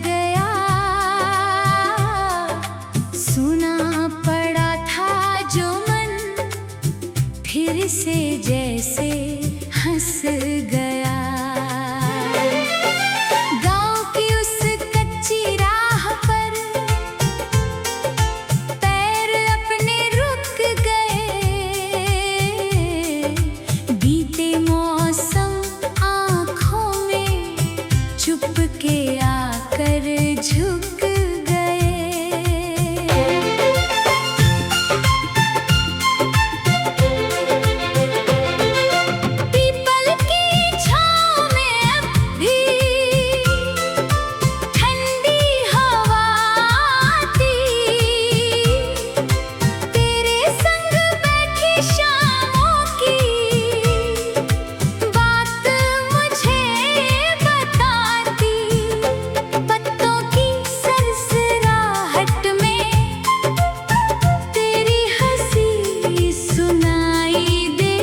गया, सुना पड़ा था जो मन फिर से जैसे हंस गया। गांव की उस कच्ची राह पर पैर अपने रुक गए, बीते मौसम आँखों में चुपके आकर झुक गए। पीपल की छाँव में अब भी ठंडी हवा आती, तेरे संग बैठी शामों की बात मुझे बताती। पत्तों की सरसराहट में तेरी हंसी सुनाई दे,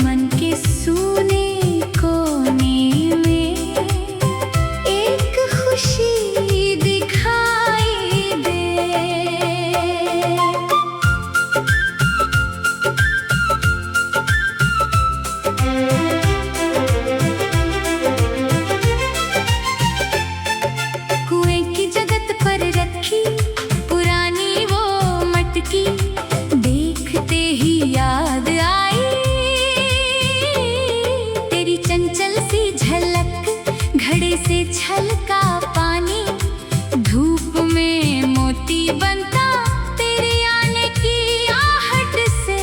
मन के सूने कोने में एक खुशी दिखाई दे। कुएं की जगत पर रखी पुरानी वो मटकी देखते ही याद आई, तेरी चंचल सी झलक घड़े से छलका पानी, धूप में मोती बनता तेरे आने की आहट से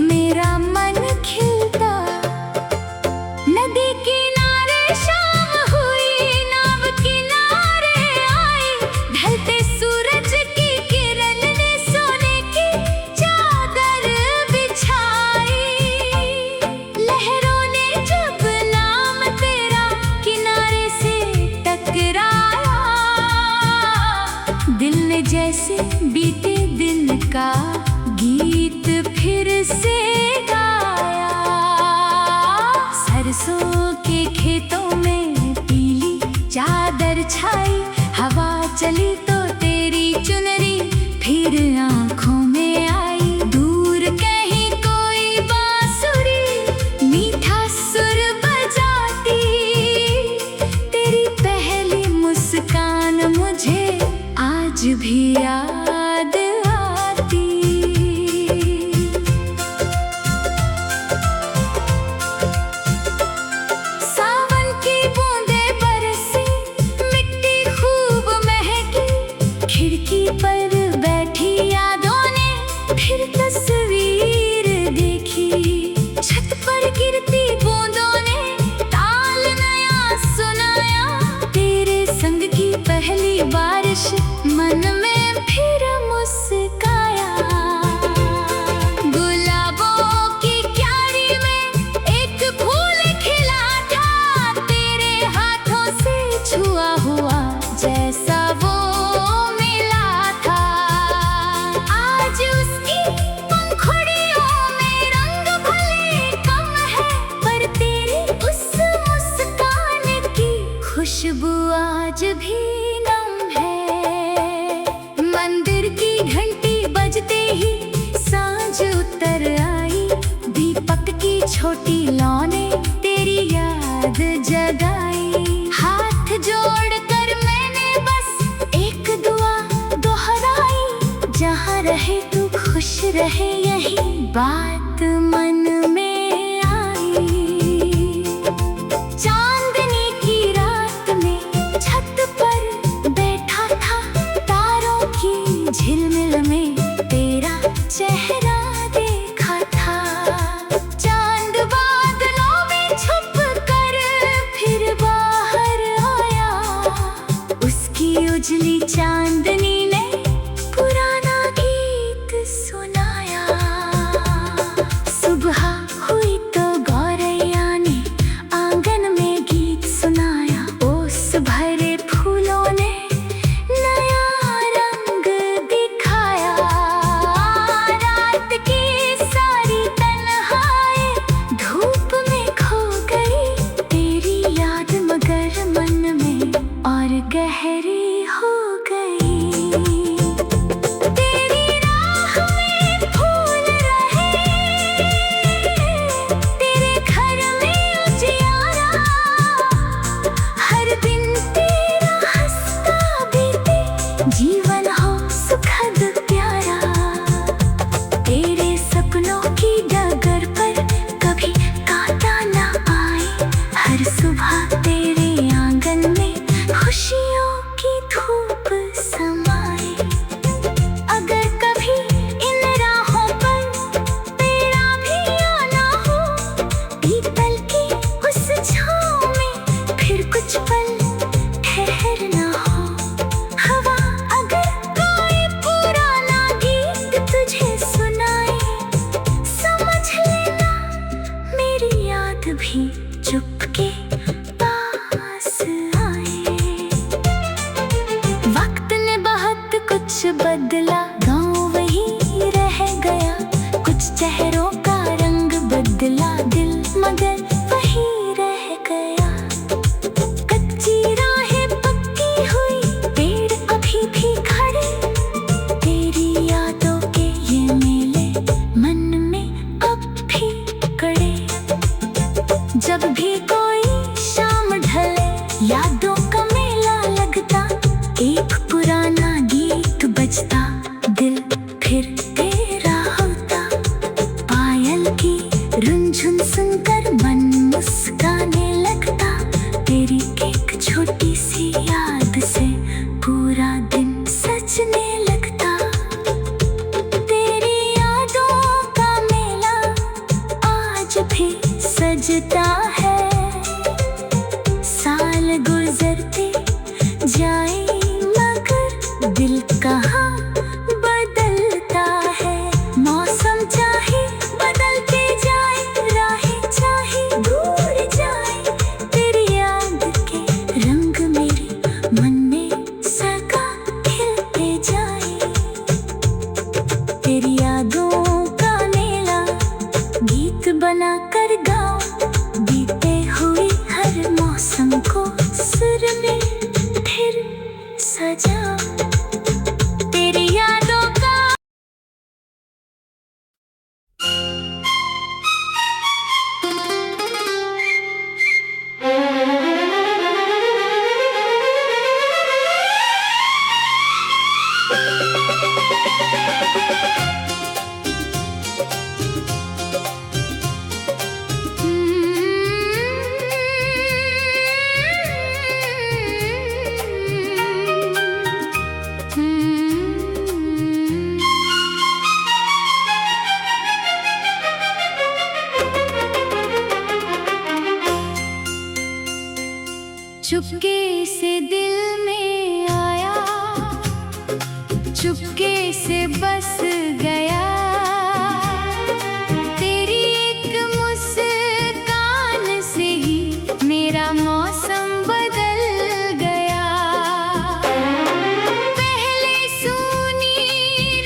मेरा मन खिलता। नदी किनारे शाम हुई, नाव किनारे आई, ढलते सूरज की किरण ने सोने की चादर बिछाई। लहरों ने जब नाम तेरा किनारे से टकराया, दिल ने जैसे बीते दिन का गीत फिर से गाया। सरसों के खेतों में पीली चादर छाई, हवा चली तो तेरी चुनरी फिर आँखों में आई। दूर कहीं कोई बांसुरी मीठा सुर बजाती, तेरी पहली मुस्कान मुझे आज भी याद आती। सावन की बूंदें बरसी, मिट्टी खूब महकी, खिड़की पर बैठी यादों ने फिर तस्वीर देखी। छत पर गिरती बूंदों ने ताल नया सुनाया, तेरे संग की पहली बारिश मन में फिर मुस्काया। गुलाबों की क्यारी में एक फूल खिला था, तेरे हाथों से छुआ हुआ जैसा वो मिला था। आज उसकी पंखुड़ियों में रंग भले कम है, पर तेरी उस मुस्कान की खुशबू आज भी नम है। मंदिर की घंटी बजते ही सांझ उतर आई, दीपक की छोटी लौ ने तेरी याद जगाई। हाथ जोड़कर मैंने बस एक दुआ दोहराई, जहाँ रहे तू खुश रहे यही बात मन में आई। चांदनी की रात में छत पर बैठा था, तारों की झिलमिल में तेरा चेहरा देखा था। चांद बादलों में छुप कर फिर बाहर आया, उसकी उजली चांदनी ने पुराना गीत सुनाया। सुबह सुन सुन कर मन मुस्काने लगता। तेरी एक छोटी सी याद से पूरा दिन सजने लगता। तेरी यादों का मेला आज भी सजता है। साल गुजरते जाए मगर दिल कहाँ बदलता है। मौसम चाहे बदलते जाए, राहें चाहे दूर जाए, तेरी याद के रंग मेरे मन में सदा खिलते जाए। तेरी यादों का मेला गीत बना कर गाओ, बीते हुए हर मौसम को सुर में फिर सजाओ। तेरी यादों का चुपके से दिल में आया, चुपके से बस गया। तेरी एक मुस्कान से ही मेरा मौसम बदल गया। पहले सूनी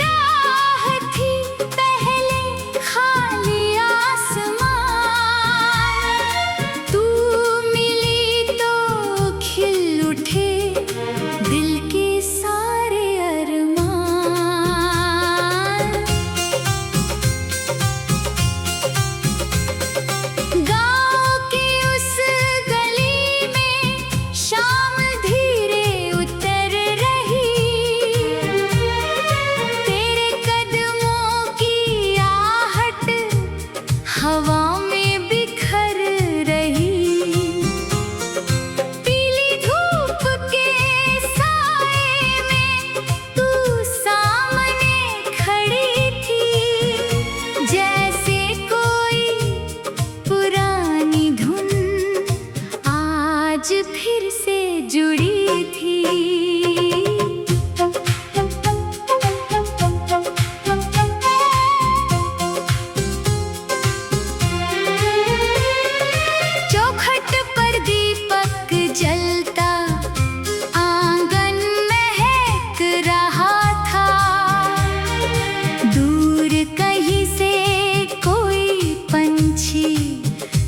राह थी, पहले खाली आसमान। तू मिली तो खिल उठे दिल के सारे अरमान। गाँव की उस गली में शाम धीरे उतर रही। तेरे कदमों की आहट हवा में बिखर रही। पीली धूप के साए में तू सामने खड़ी थी। जैसे कोई पुरानी धुन आज फिर से जुड़ी थी। चौखट पर दीपक जलता, आंगन महक रहा था। दूर कहीं से कोई पंछी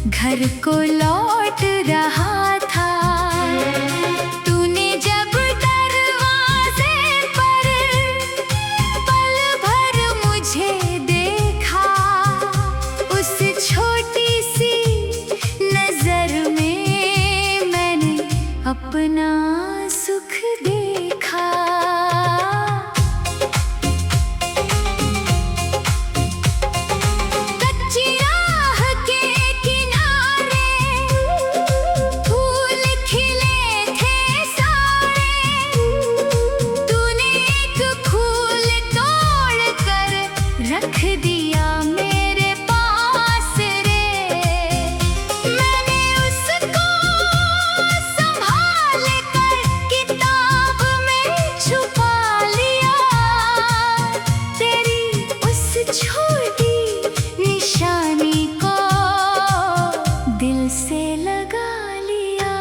घर को लौट रहा था। तूने जब दरवाजे पर पल भर मुझे देखा, उस छोटी सी नजर में मैंने अपना सुख देखा। कच्ची राह के किनारे फूल खिले थे सारे। तूने एक फूल तोड़ कर रख दिया मेरे पास रे। मैंने उसको संभाल कर किताब में छुपा लिया। तेरी उस छोटी निशानी को दिल से लगा लिया।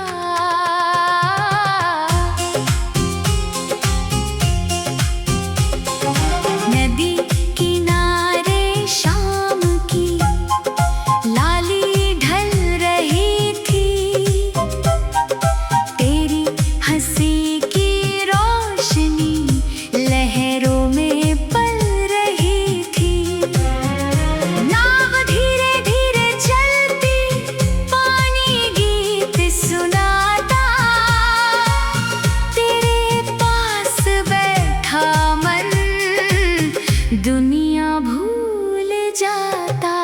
नदी किनारे शाम की लाली ढल रही थी। तेरी हंसी की रोशनी लहरों में पल रही थी। नाव धीरे धीरे चलती, पानी गीत सुनाता। तेरे पास बैठा मन दुनिया भूल जाता।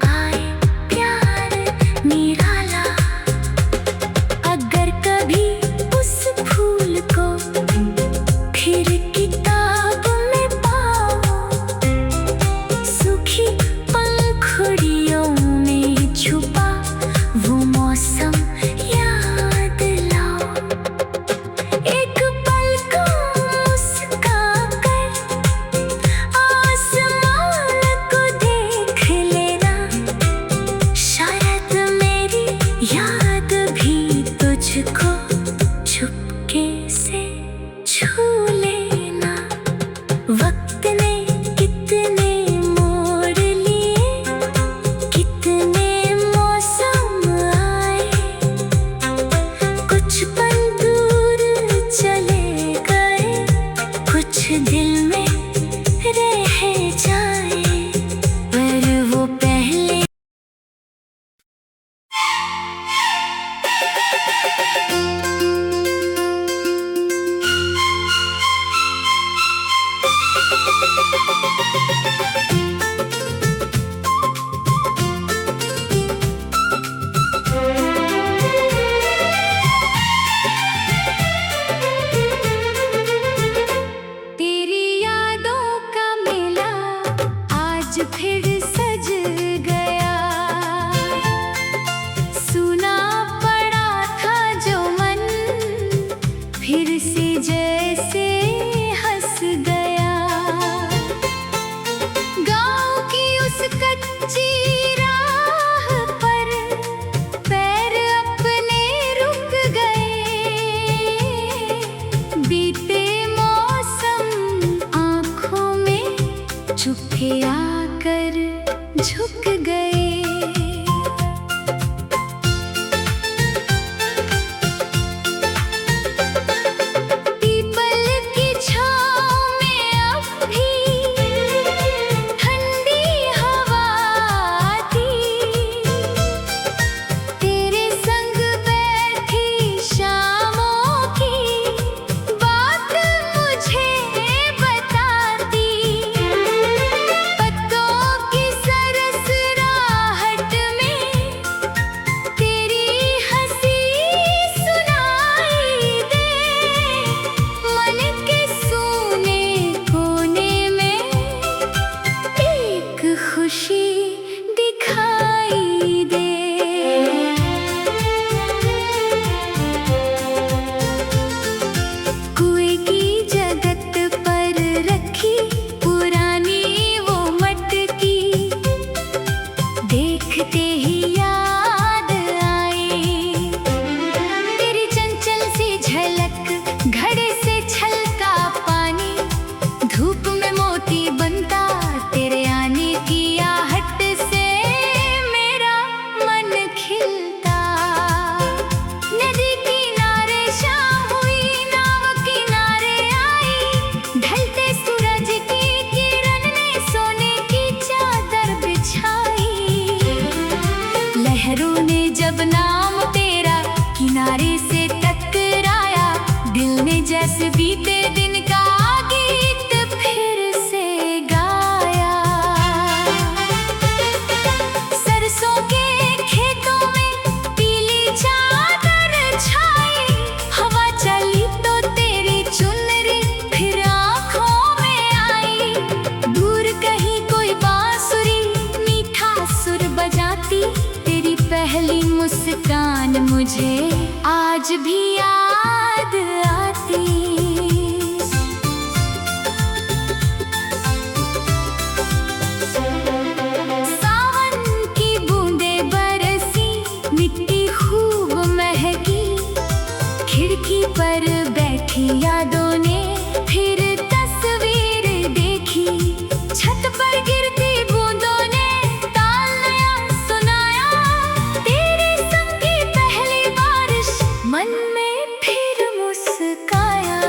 आए प्यार निराला। अगर कभी उस फूल को फिर किताब में पाओ, सूखी पंखुड़ियों में छुपा वो मौसम याद लाओ। एक पल को मुस्का कर आसमान को देख लेना, शायद मेरी याद भी तुझको चुपके से छू लेना। वक्त ने कितने मोड़ लिए, कितने मौसम आए, कुछ पल दूर चले गए, कुछ दिल में रह जाए, पर वो पहले तेरी यादों का मेला आज फिर सज गया। सुना पड़ा था जो मन फिर से जैसे हंस गया। गाँव की उस कच्ची राह पर पैर अपने रुक गए, बीते मौसम आँखों में चुपके आकर झुक गए। पीपल की छाँव में अब भी ठंडी हवा आती, तेरे संग बैठी शामों की बात मुझे बताती। पत्तों की सरसराहट में तेरी हंसी सुनाई दे, मन के सूने कोने में एक खुशी दिखाई दे। कुएं की जगत पर रखी पुरानी वो मटकी, देखते ही याद आई तेरी चंचल सी झलक। घड़े से छलका पानी, धूप में मोती बनता, तेरे आने की आहट से मेरा मन खिलता। नदी किनारे शाम हुई, नाव किनारे आई, ढलते सूरज की किरण ने सोने की चादर बिछाई। लहरों ने जब नाम तेरा किनारे से टकराया, दिल ने जैसे बीते दिन का गीत फिर से गाया। सरसों के खेतों में पीली चादर छाई, हवा चली तो तेरी चुनरी फिर आँखों में आई। दूर कहीं कोई बांसुरी मीठा सुर बजाती, तेरी पहली मुस्कान मुझे आज भी याद आती। सावन की बूंदें बरसी, मिट्टी खूब महकी, खिड़की पर बैठी यादों ने फिर तस्वीर देखी। छत पर गिरती बूंदों ने ताल नया सुनाया, तेरे संग की पहली बारिश मन में फिर मुस्काया।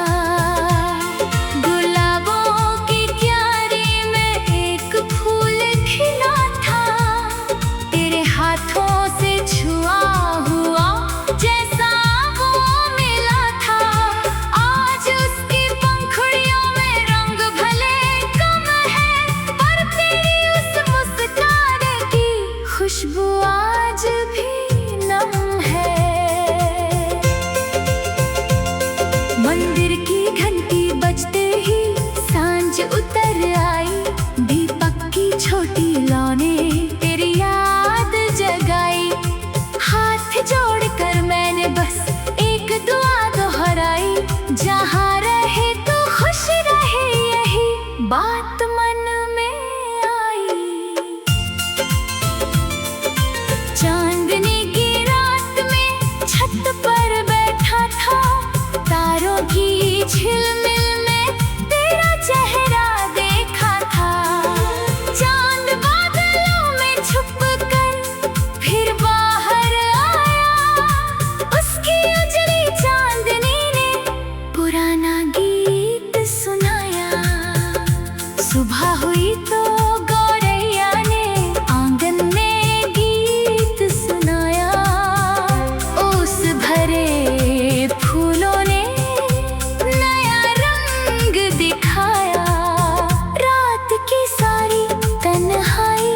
खुशबू आज भी नम है। मंदिर की घंटी बजते ही सांझ उतर आई, दीपक की छोटी लौने तेरी याद जगाई। हाथ जोड़कर मैंने बस एक दुआ दोहराई, जहाँ रहे तो खुश रहे, यही बात मन में आई। चांदनी की रात में छत पर बैठा था, तारों की झिलमिल में तेरा चेहरा देखा था। चांद बादलों में छुप कर फिर बाहर आया, उसकी उजली चांदनी ने पुराना गीत सुनाया। सुबह हुई तो गौरैया ने आंगन में गीत सुनाया, ओस भरे फूलों ने नया रंग दिखाया। रात की सारी तन्हाई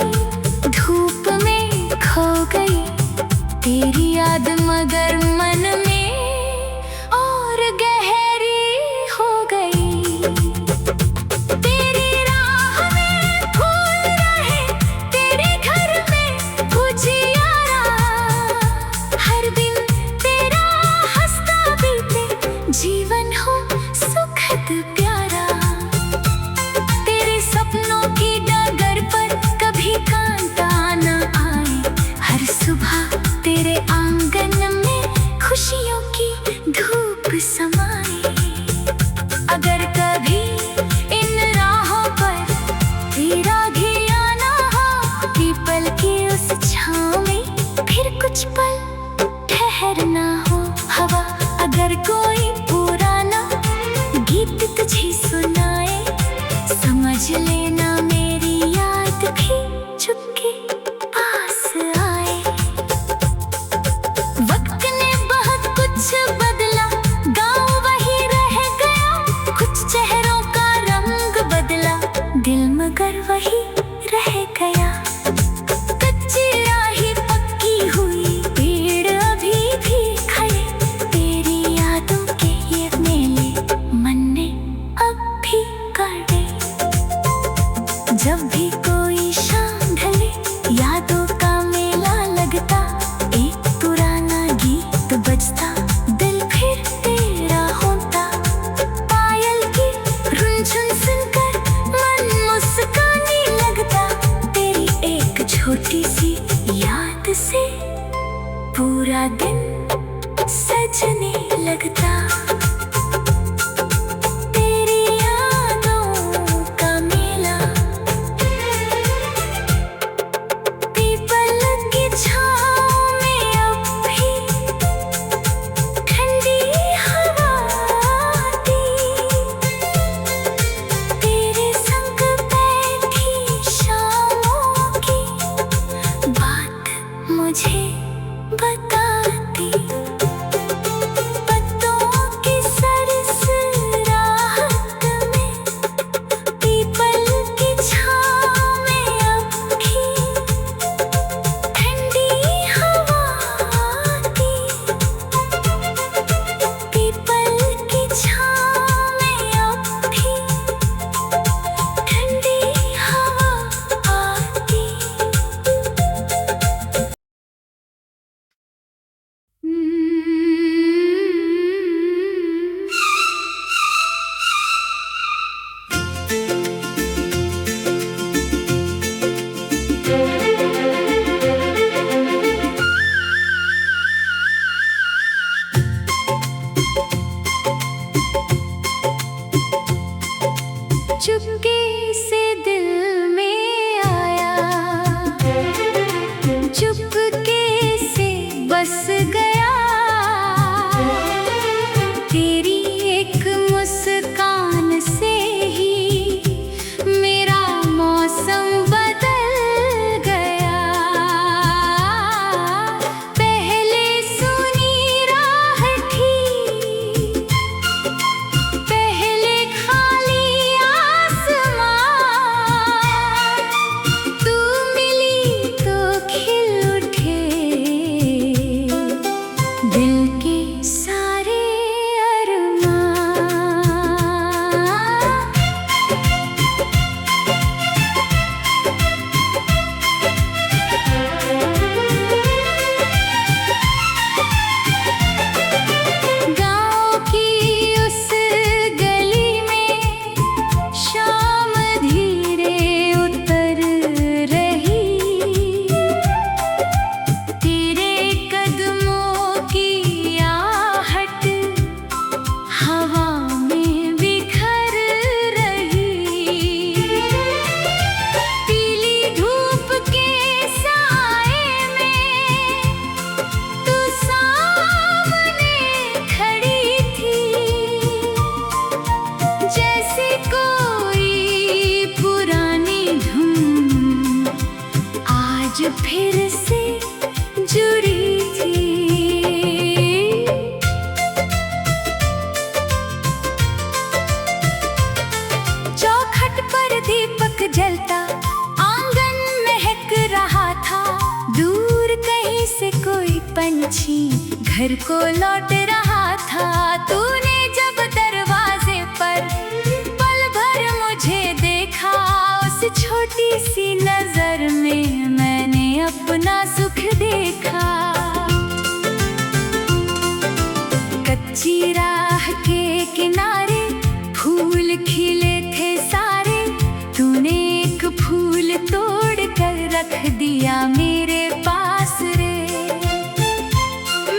धूप में खो गई, तेरी याद मगर मन में और गहरी हो गई। तेरी राह में फूल रहे, तेरे घर में उजियारा, हर दिन तेरा हंसता बीते, जीवन हो सुखद प्यारा। तेरे सपनों की डगर पर कभी कांटा न आए, हर सुबह तेरे आंगन में खुशियों की धूप समाए। अगर कभी इन राहों पर तेरा भी आना हो, पीपल की उस छाँव में फिर कुछ पल ठहरना हो। हवा अगर कोई पुराना गीत तुझे सुनाए, समझ लेना मेरी याद भी चुपके पास आए। वक्त ने बहुत कुछ बदला, गाँव वही रह गया, कुछ चेहरों का रंग बदला, दिल मगर वही रह गया। कच्ची राही पक्की हुई, पेड़ अभी भी खड़े, तेरी यादों के ये मेले मन ने अब भी काटे। जब भी कोई शाम ढले, यादों का मेला लगता, एक पुराना गीत बजता, दिल फिर तेरा होता। पायल की रुनझुन सुनकर मन मुस्काने लगता, तेरी एक छोटी सी याद से पूरा दिन सजने लगता। तेरी यादों का मेला, पीपल की छाँव में अब भी ठंडी हवा आती, तेरे संग बैठी शामों की बात मुझे बताती। पत्तों की फिर से जुड़ी थी। चौखट पर दीपक जलता, आंगन महक रहा था। दूर कहीं से कोई पंछी घर को लौट रहा था। तूने जब दरवाजे पर पल भर मुझे देखा, उस छोटी सी नजर में मैंने अपना सुख देखा। कच्ची राह के किनारे फूल खिले थे सारे। तूने एक फूल तोड़ कर रख दिया मेरे पास रे।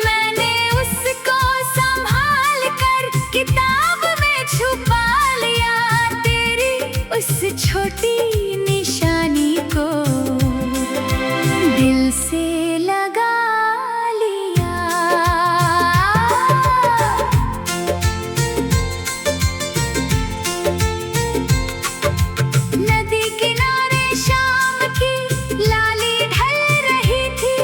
मैंने उसको संभाल कर किताब में छुपा लिया। तेरी उस छोटी निशानी को दिल से लगा लिया। नदी किनारे शाम की लाली ढल रही थी।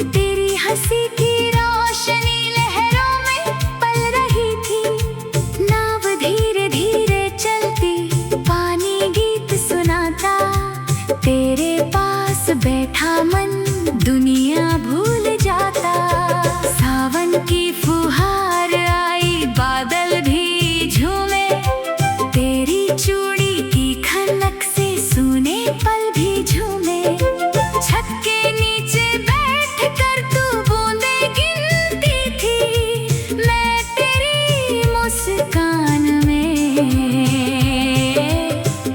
तेरी हंसी की रोशनी लहरों में पल रही थी। नाव धीरे धीरे चलती, पानी गीत सुनाता। तेरे पास बैठा मन दुनिया भूल जाता। सावन की फुहार आई, बादल भी झूमे। तेरी चूड़ी की खनक से सुने पल भी झूमे। छत के नीचे बैठ कर तू बूंदे गिनती थी। मैं तेरी मुस्कान में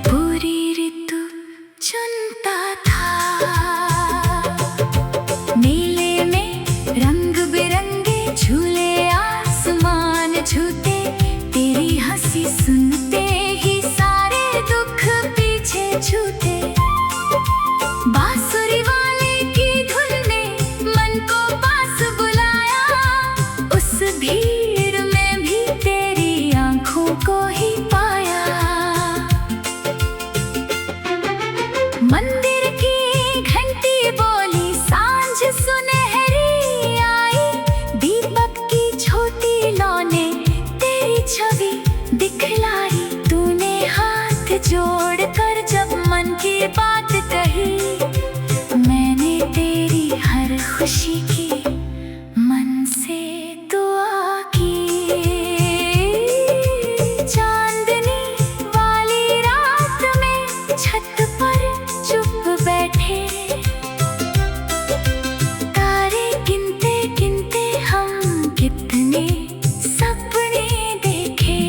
पूरी ऋतु चुनता था। मेले में रंग बिरंगे झूले आसमान छूते। तेरी हंसी सुनते ही सारे दुख पीछे छूटे। बांसुरी वाले की धुन ने मन को पास बुलाया। उस भीड़ में भी तेरी आंखों को ही पाया। मंदिर की घंटी बोली, सांझ सुनहरी आई। दीपक की छोटी लौ ने तेरी छवि दिखलाई। तूने हाथ जोड़ कर जब मन की बात कही, मैंने तेरी हर खुशी की मन से दुआ की। चांदनी वाली रात में छत पर चुप बैठे। तारे गिनते गिनते हम कितने सपने देखे।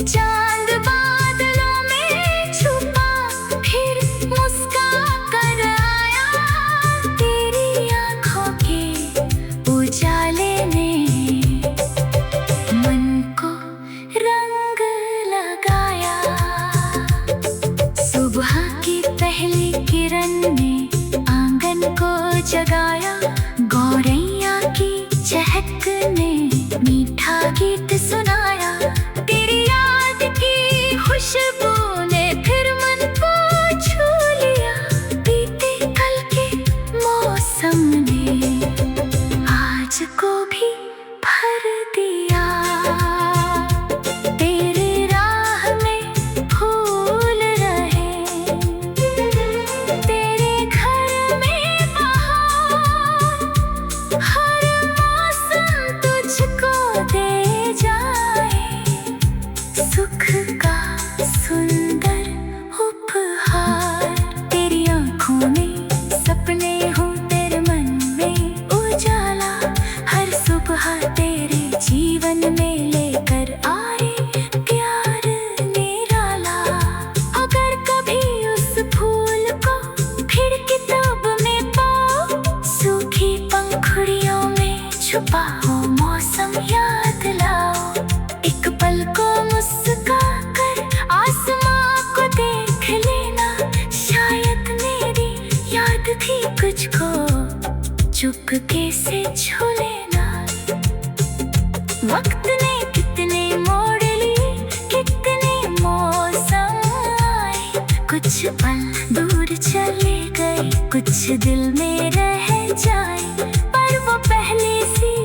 चांद बादलों में छुपा, फिर मुस्का कर आया। तेरी आंखों के उजाले ने मन को रंग लगाया। सुबह की पहली किरण ने आंगन को जगाया। गौरैया की चहक ने मीठा गीत सुनाया। तेरी याद की खुशबू ने फिर मन को छू लिया। बीते कल के मौसम ने आज को भी भर दिया। तेरे राह में फूल रहे। तेरे घर में बहार, हर मौसम तुझको दे जाए। सुख का सुंदर उपहार। तेरी आंखों में सपने हो, तेरे मन में उजाला। हर सुबह तेरे जीवन में लेकर आए प्यार निराला। अगर कभी उस फूल को फिर किताब में पाओ, सूखी पंखुड़ियों में छुपा हो मौसम याद लाओ। एक पल को मुस्का कर आसमां को देख लेना। शायद मेरी याद थी कुछ चुपके से छू लेना। वक्त ने कितने मोड़ लिए, कितने मौसम आए, कुछ पल दूर चले गए, कुछ कुछ दिल में रह जाए, पर वो पहले सी